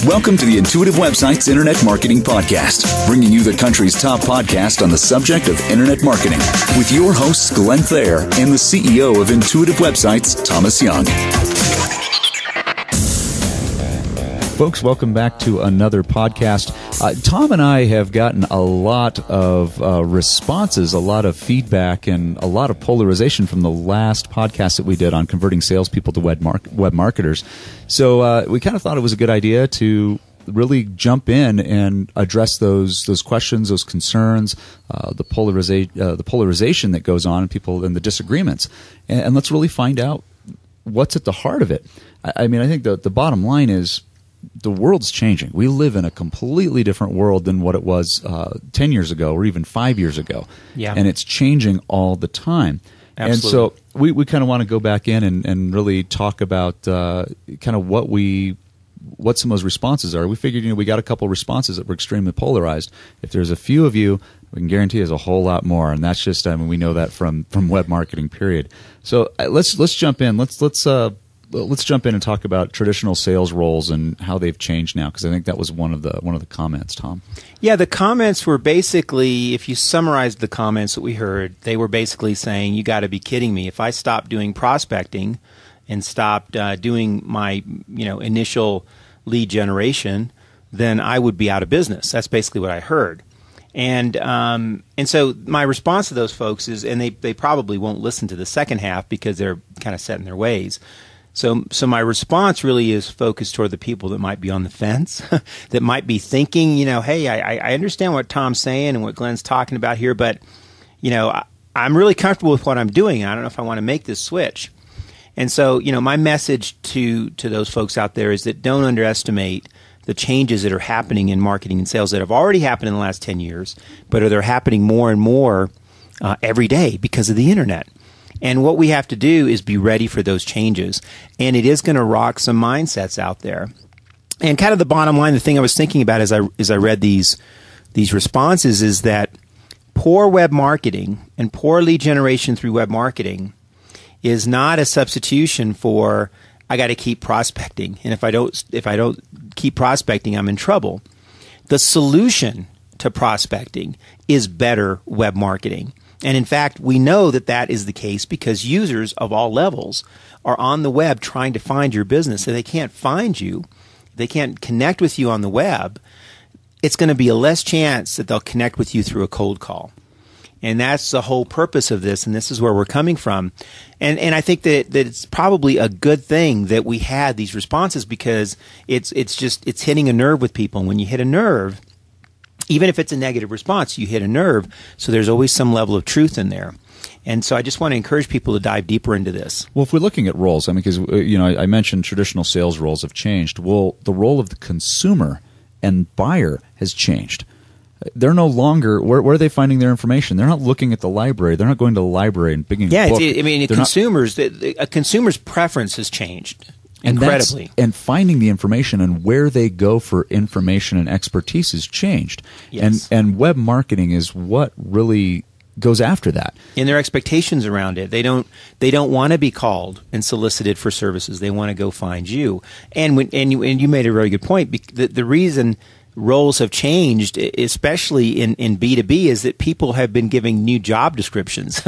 Welcome to the Intuitive Websites Internet Marketing Podcast, bringing you the country's top podcast on the subject of internet marketing, with your hosts Glenn Thayer and the CEO of Intuitive Websites, Thomas Young. Folks, welcome back to another podcast. Tom and I have gotten a lot of responses, a lot of feedback, and a lot of polarization from the last podcast that we did on converting salespeople to web marketers. So we kind of thought it was a good idea to really jump in and address those questions, those concerns, the polarization that goes on, and people and the disagreements, and let's really find out what's at the heart of it. I mean, I think the bottom line is, the world's changing. We live in a completely different world than what it was 10 years ago or even 5 years ago. Yeah. And it's changing all the time. Absolutely. And so we kind of want to go back in and really talk about kind of what some of those responses are. We figured, we got a couple of responses that were extremely polarized. If there's a few of you, we can guarantee there's a whole lot more. And that's just, we know that from web marketing, period. So let's jump in. Let's jump in and talk about traditional sales roles and how they've changed now, because I think that was one of the comments, Tom. Yeah, the comments were basically, if you summarized the comments that we heard, they were basically saying, you got to be kidding me. If I stopped doing prospecting and stopped doing my initial lead generation, then I would be out of business. That's basically what I heard. And so my response to those folks is, and they probably won't listen to the second half because they're kind of set in their ways. So my response really is focused toward the people that might be on the fence, that might be thinking, hey, I understand what Tom's saying and what Glenn's talking about here, but, I'm really comfortable with what I'm doing. I don't know if I want to make this switch. And so, my message to those folks out there is that don't underestimate the changes that are happening in marketing and sales that have already happened in the last 10 years, but they're happening more and more every day because of the internet. And what we have to do is be ready for those changes. And it is going to rock some mindsets out there. And kind of the bottom line, the thing I was thinking about as I read these responses is that poor web marketing and poor lead generation through web marketing is not a substitution for I got to keep prospecting. And if I don't keep prospecting, I'm in trouble. The solution to prospecting is better web marketing. And in fact, we know that is the case because users of all levels are on the web trying to find your business. So they can't find you. They can't connect with you on the web. It's going to be a less chance that they'll connect with you through a cold call. And that's the whole purpose of this, and this is where we're coming from. And I think that it's probably a good thing that we had these responses because it's hitting a nerve with people. And when you hit a nerve, even if it's a negative response, you hit a nerve, so there's always some level of truth in there. And so I just want to encourage people to dive deeper into this. Well, if we're looking at roles, because I mentioned traditional sales roles have changed. Well, the role of the consumer and buyer has changed. They're no longer, where are they finding their information? They're not looking at the library. They're not going to the library and picking a book. A consumer's preference has changed. Incredibly. And finding the information and where they go for information and expertise has changed. Yes. And web marketing is what really goes after that. And their expectations around it. They don't want to be called and solicited for services. They want to go find you. And you made a really good point. The reason roles have changed, especially in B2B, is that people have been giving new job descriptions.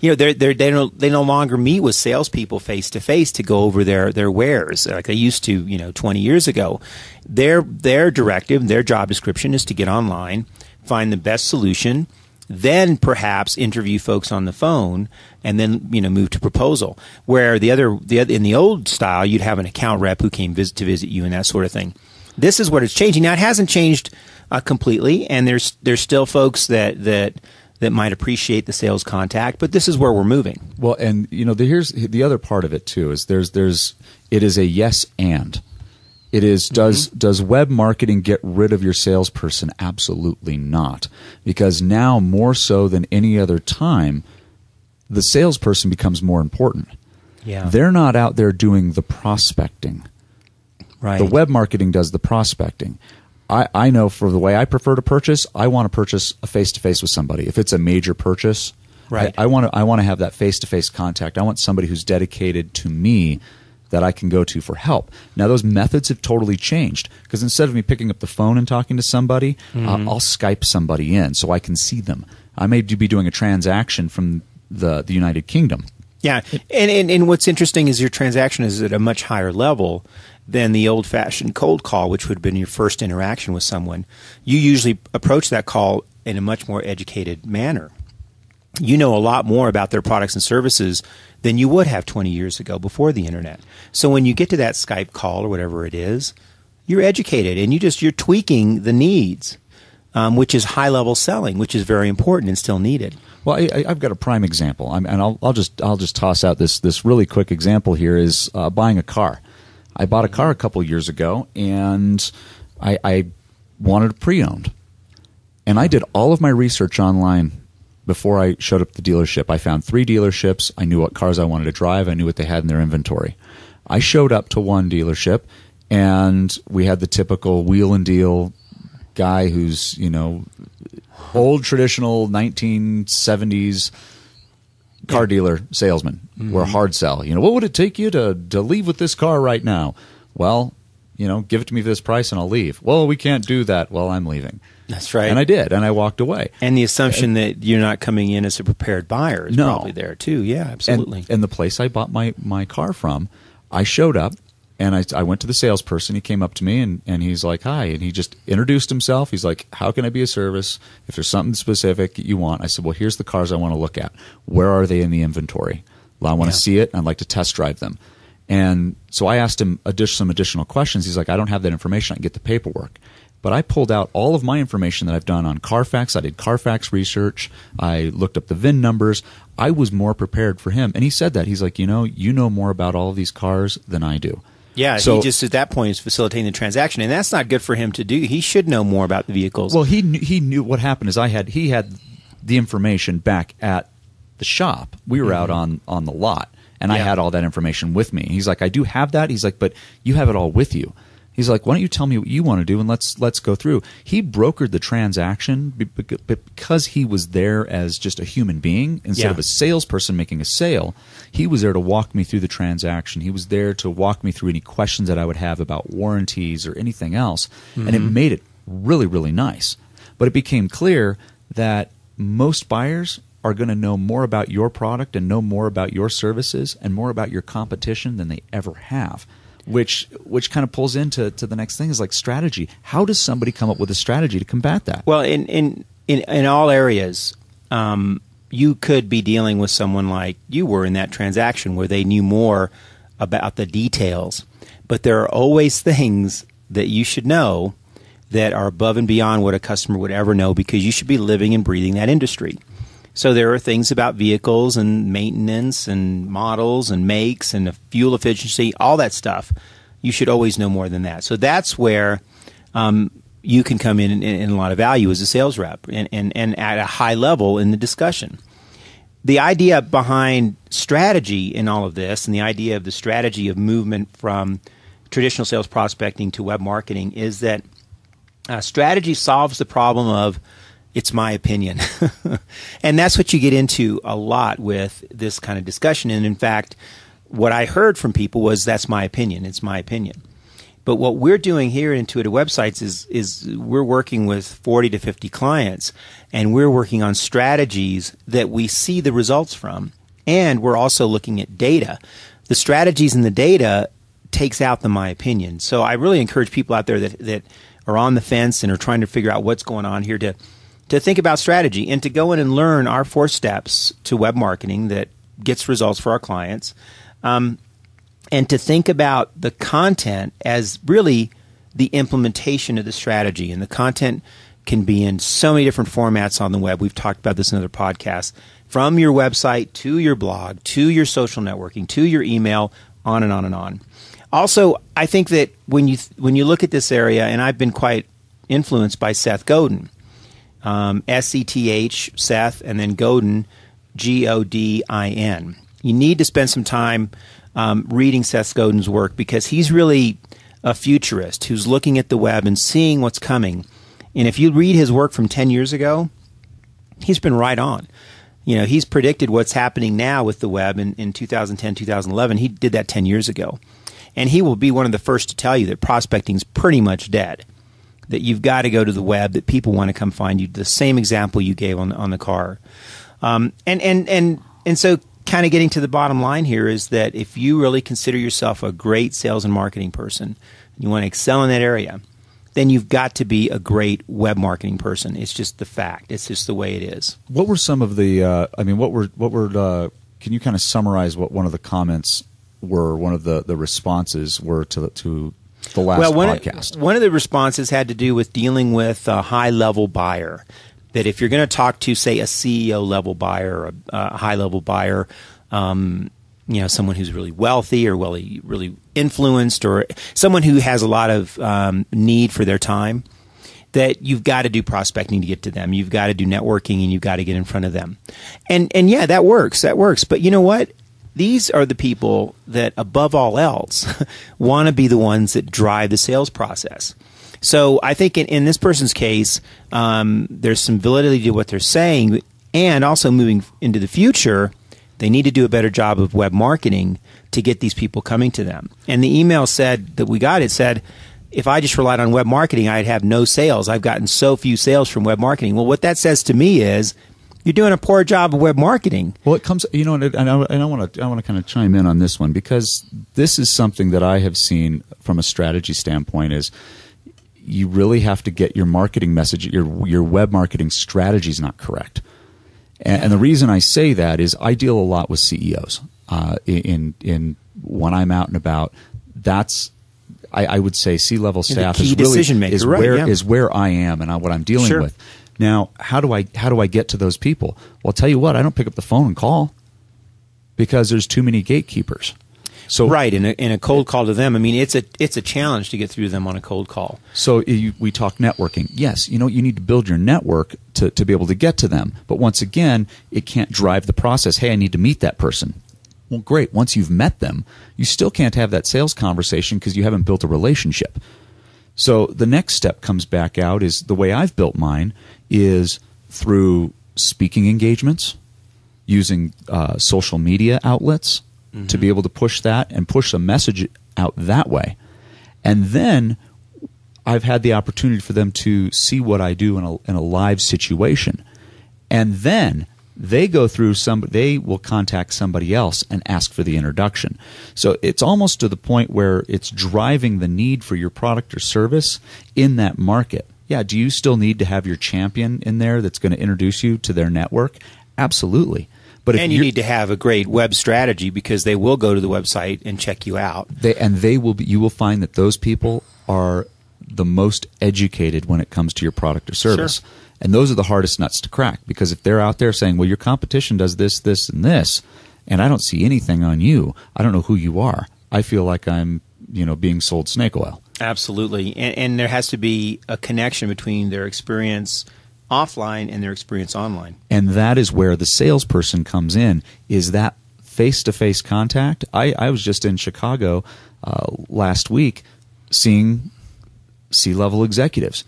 They no longer meet with salespeople face to face to go over their wares like they used to, 20 years ago. Their directive, their job description is to get online, find the best solution, then perhaps interview folks on the phone, and then move to proposal. Where in the old style, you'd have an account rep who came to visit you and that sort of thing. This is what it's changing. Now, it hasn't changed completely, and there's still folks that might appreciate the sales contact, but this is where we're moving. Well, and here's the other part of it too is it is a yes and. It is does web marketing get rid of your salesperson? Absolutely not, because now more so than any other time, the salesperson becomes more important. Yeah, they're not out there doing the prospecting. Right. The web marketing does the prospecting. I know for the way I prefer to purchase, I want to purchase a face-to-face with somebody. If it's a major purchase, right. I want to have that face-to-face contact. I want somebody who's dedicated to me that I can go to for help. Now, those methods have totally changed because instead of me picking up the phone and talking to somebody, I'll Skype somebody in so I can see them. I may be doing a transaction from the United Kingdom. Yeah, and what's interesting is your transaction is at a much higher level than the old-fashioned cold call, which would have been your first interaction with someone. You usually approach that call in a much more educated manner. You know a lot more about their products and services than you would have 20 years ago before the internet. So when you get to that Skype call or whatever it is, you're educated and you're tweaking the needs, which is high-level selling, which is very important and still needed. Well, I've got a prime example, and I'll just toss out this really quick example here is buying a car. I bought a car a couple years ago, and I wanted it pre-owned, and I did all of my research online before I showed up at the dealership. I found 3 dealerships. I knew what cars I wanted to drive. I knew what they had in their inventory. I showed up to one dealership, and we had the typical wheel and deal guy who's old traditional 1970s car dealer salesman. We're a hard sell. What would it take you to leave with this car right now? Well, give it to me for this price and I'll leave. Well, we can't do that. Well, I'm leaving. That's right. And I did, and I walked away. And the assumption that you're not coming in as a prepared buyer is probably there too. Yeah, absolutely. And the place I bought my car from, I showed up, and I went to the salesperson. He came up to me, and he's like, hi. And he just introduced himself. He's like, how can I be of service? If there's something specific you want. I said, well, here's the cars I want to look at. Where are they in the inventory? Well, I want to see it, and I'd like to test drive them. And so I asked him some additional questions. He's like, I don't have that information. I can get the paperwork. But I pulled out all of my information that I've done on Carfax. I did Carfax research. I looked up the VIN numbers. I was more prepared for him. And he said that. He's like, you know more about all of these cars than I do. Yeah, so he just at that point is facilitating the transaction, and that's not good for him to do. He should know more about the vehicles. Well, he knew what happened is he had the information back at the shop. We were out on the lot, and I had all that information with me. He's like, I do have that. He's like, but you have it all with you. He's like, why don't you tell me what you want to do, and let's go through. He brokered the transaction because he was there as just a human being instead of a salesperson making a sale. He was there to walk me through the transaction. He was there to walk me through any questions that I would have about warranties or anything else, and it made it really, really nice. But it became clear that most buyers are going to know more about your product and know more about your services and more about your competition than they ever have. Which kind of pulls into the next thing is like strategy. How does somebody come up with a strategy to combat that? Well, in all areas, you could be dealing with someone like you were in that transaction where they knew more about the details. But there are always things that you should know that are above and beyond what a customer would ever know because you should be living and breathing that industry. So there are things about vehicles and maintenance and models and makes and fuel efficiency, all that stuff. You should always know more than that. So that's where you can come in a lot of value as a sales rep and at a high level in the discussion. The idea behind strategy in all of this and the idea of the strategy of movement from traditional sales prospecting to web marketing is that strategy solves the problem of it's my opinion. And that's what you get into a lot with this kind of discussion. And in fact, what I heard from people was that's my opinion. It's my opinion. But what we're doing here at Intuitive Websites is we're working with 40 to 50 clients, and we're working on strategies that we see the results from. And we're also looking at data. The strategies and the data takes out the my opinion. So I really encourage people out there that are on the fence and are trying to figure out what's going on here to think about strategy and to go in and learn our 4 steps to web marketing that gets results for our clients, and to think about the content as really the implementation of the strategy. And the content can be in so many different formats on the web. We've talked about this in other podcasts, from your website to your blog, to your social networking, to your email, on and on and on. Also, I think that when you look at this area, and I've been quite influenced by Seth Godin, S-E-T-H, Seth, and then Godin, G-O-D-I-N. You need to spend some time reading Seth Godin's work because he's really a futurist who's looking at the web and seeing what's coming. And if you read his work from 10 years ago, he's been right on. He's predicted what's happening now with the web in 2010, 2011. He did that 10 years ago. And he will be one of the first to tell you that prospecting's pretty much dead, that you've got to go to the web, that people want to come find you. The same example you gave on the car. And so kind of getting to the bottom line here is that if you really consider yourself a great sales and marketing person, and you want to excel in that area, then you've got to be a great web marketing person. It's just the fact. It's just the way it is. What were some of the, can you kind of summarize what one of the comments were, one of the responses were to the last podcast? One of the responses had to do with dealing with a high-level buyer. That if you're going to talk to, say, a CEO-level buyer, or a high-level buyer, someone who's really wealthy or really influenced, or someone who has a lot of need for their time, that you've got to do prospecting to get to them. You've got to do networking, and you've got to get in front of them. And yeah, that works. That works. But you know what? These are the people that, above all else, want to be the ones that drive the sales process. So I think in this person's case, there's some validity to what they're saying, and also moving into the future, they need to do a better job of web marketing to get these people coming to them. And the email said that we got, it said, if I just relied on web marketing, I'd have no sales. I've gotten so few sales from web marketing. Well, what that says to me is you're doing a poor job of web marketing. Well, it comes, and I want to kind of chime in on this one, because this is something that I have seen from a strategy standpoint is you really have to get your marketing message, your web marketing strategy is not correct. And the reason I say that is I deal a lot with CEOs. In when I'm out and about, that's I would say C-level staff is really is where I am and what I'm dealing with. Now, how do I get to those people? Well, I'll tell you what, I don't pick up the phone and call because there's too many gatekeepers. So right, in a cold call to them, I mean, it's a challenge to get through to them on a cold call. So we talk networking. Yes, you need to build your network to be able to get to them. But once again, it can't drive the process. Hey, I need to meet that person. Well, great. Once you've met them, you still can't have that sales conversation because you haven't built a relationship. So the next step comes back out is the way I've built mine is through speaking engagements, using social media outlets, to be able to push that and push a message out that way. And then I've had the opportunity for them to see what I do in a live situation. And then they they will contact somebody else and ask for the introduction. So it's almost to the point where it's driving the need for your product or service in that market. Yeah, do you still need to have your champion in there that's going to introduce you to their network? Absolutely. But and you need to have a great web strategy because they will go to the website and check you out. You will find that those people are the most educated when it comes to your product or service. Sure. And those are the hardest nuts to crack because if they're out there saying, well, your competition does this, this, and this, and I don't see anything on you, I don't know who you are, I feel like I'm being sold snake oil. Absolutely. And there has to be a connection between their experience offline and their experience online. And that is where the salesperson comes in, is that face-to-face contact. I was just in Chicago last week seeing C-level executives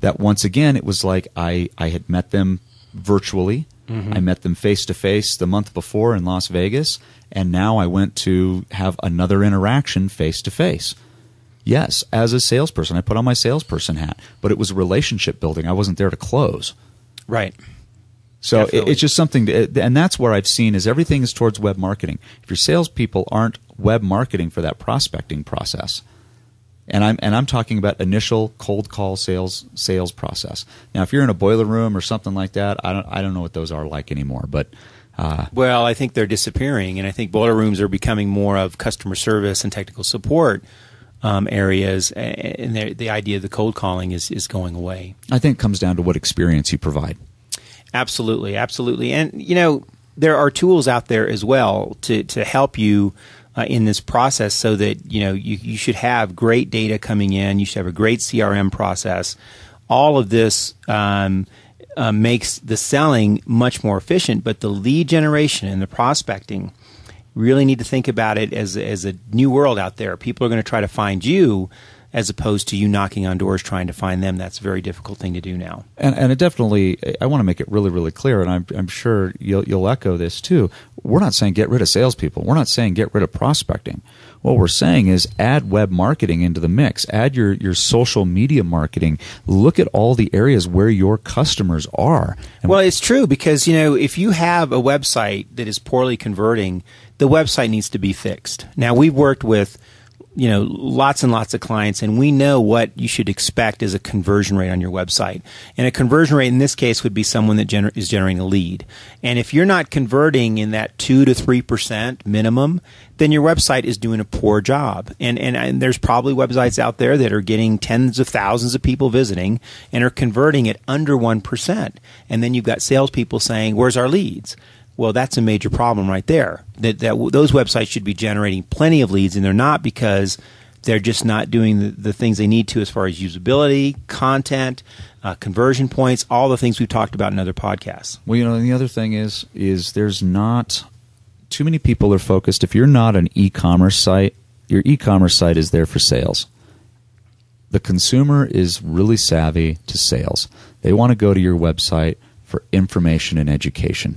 that once again it was like I had met them virtually. Mm-hmm. I met them face-to-face the month before in Las Vegas, and now I went to have another interaction face-to-face. Yes, as a salesperson, I put on my salesperson hat, but it was relationship building. I wasn't there to close. Right. So it's just something, and that's where I've seen is everything is towards web marketing. If your salespeople aren't web marketing for that prospecting process, and I'm talking about initial cold call sales process. Now, if you're in a boiler room or something like that, I don't know what those are like anymore, but. Well, I think they're disappearing, and I think boiler rooms are becoming more of customer service and technical support areas, and the idea of the cold calling is going away. I think it comes down to what experience you provide. Absolutely, absolutely. And, there are tools out there as well to help you in this process so that, you should have great data coming in. You should have a great CRM process. All of this makes the selling much more efficient, but the lead generation and the prospecting really need to think about it as a new world out there. People are going to try to find you as opposed to you knocking on doors trying to find them. That's a very difficult thing to do now. And it definitely, I want to make it really, really clear, and I'm sure you'll echo this too. We're not saying get rid of salespeople. We're not saying get rid of prospecting. What we're saying is add web marketing into the mix. Add your social media marketing. Look at all the areas where your customers are. Well, it's true because, if you have a website that is poorly converting, the website needs to be fixed. Now, we've worked with lots and lots of clients, and we know what you should expect as a conversion rate on your website. And a conversion rate in this case would be someone that is generating a lead. And if you're not converting in that 2 to 3% minimum, then your website is doing a poor job. And there's probably websites out there that are getting tens of thousands of people visiting and are converting at under 1%. And then you've got salespeople saying, "Where's our leads?" Well, that's a major problem right there. That those websites should be generating plenty of leads, and they're not because they're just not doing the things they need to as far as usability, content, conversion points, all the things we've talked about in other podcasts. Well, and the other thing is there's not too many people are focused. If you're not an e-commerce site, your e-commerce site is there for sales. The consumer is really savvy to sales. They want to go to your website for information and education.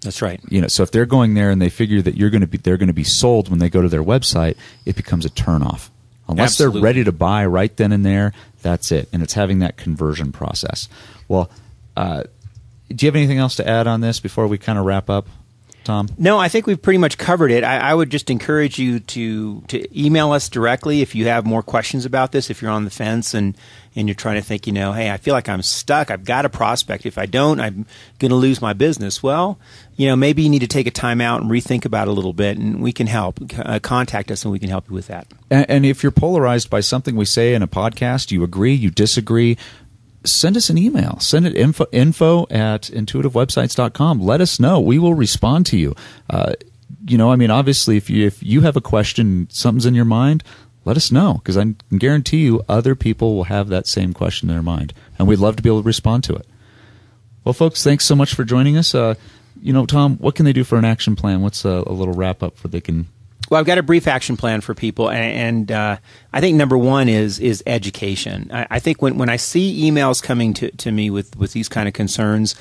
That's right. So if they're going there and they figure that they're going to be sold when they go to their website, it becomes a turnoff. Unless Absolutely. They're ready to buy right then and there, that's it. And it's having that conversion process. Well, do you have anything else to add on this before we kind of wrap up, Tom? No, I think we've pretty much covered it. I would just encourage you to email us directly if you have more questions about this, if you're on the fence and you're trying to think, hey, I feel like I'm stuck. I've got a prospect. If I don't, I'm going to lose my business. Well, maybe you need to take a time out and rethink about it a little bit, and we can help. Contact us, and we can help you with that. And if you're polarized by something we say in a podcast, you agree, you disagree, send us an email. Send it info@intuitivewebsites.com. Let us know. We will respond to you. Obviously, if you have a question, something's in your mind, let us know, because I can guarantee you other people will have that same question in their mind, and we'd love to be able to respond to it. Well, folks, thanks so much for joining us. Tom, what can they do for an action plan? What's a little wrap-up for they can... Well, I've got a brief action plan for people, and I think number one is education. I think when I see emails coming to me with these kind of concerns,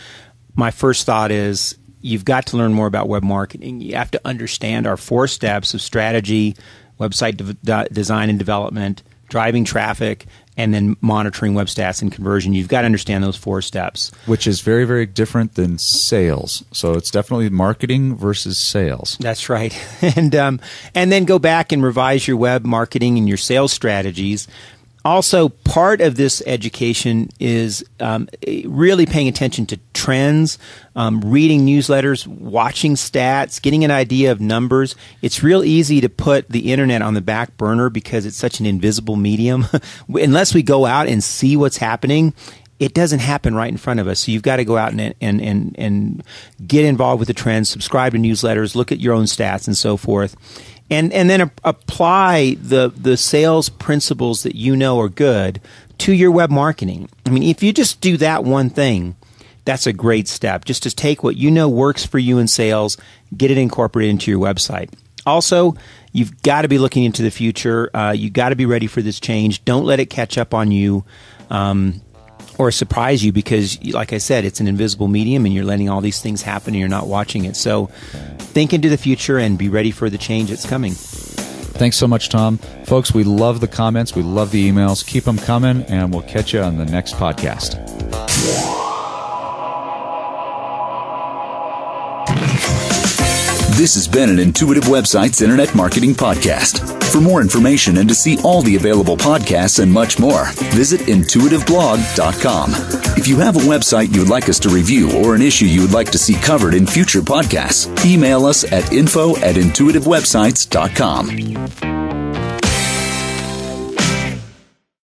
my first thought is you've got to learn more about web marketing. You have to understand our 4 steps of strategy, website design and development, driving traffic, and then monitoring web stats and conversion. You've got to understand those 4 steps. Which is very, very different than sales. So it's definitely marketing versus sales. That's right. And then go back and revise your web marketing and your sales strategies. Also, part of this education is really paying attention to trends, reading newsletters, watching stats, getting an idea of numbers. It's real easy to put the internet on the back burner because it's such an invisible medium. Unless we go out and see what's happening, it doesn't happen right in front of us. So you've got to go out and get involved with the trends, subscribe to newsletters, look at your own stats and so forth. And then apply the sales principles that you know are good to your web marketing. I mean, if you just do that one thing, that's a great step. Just to take what you know works for you in sales, get it incorporated into your website. Also, you've got to be looking into the future. You've got to be ready for this change. Don't let it catch up on you or surprise you because, like I said, it's an invisible medium and you're letting all these things happen and you're not watching it. So think into the future and be ready for the change that's coming. Thanks so much, Tom. Folks, we love the comments. We love the emails. Keep them coming, and we'll catch you on the next podcast. This has been an Intuitive Websites Internet Marketing Podcast. For more information and to see all the available podcasts and much more, visit intuitiveblog.com. If you have a website you would like us to review or an issue you would like to see covered in future podcasts, email us at info@intuitivewebsites.com.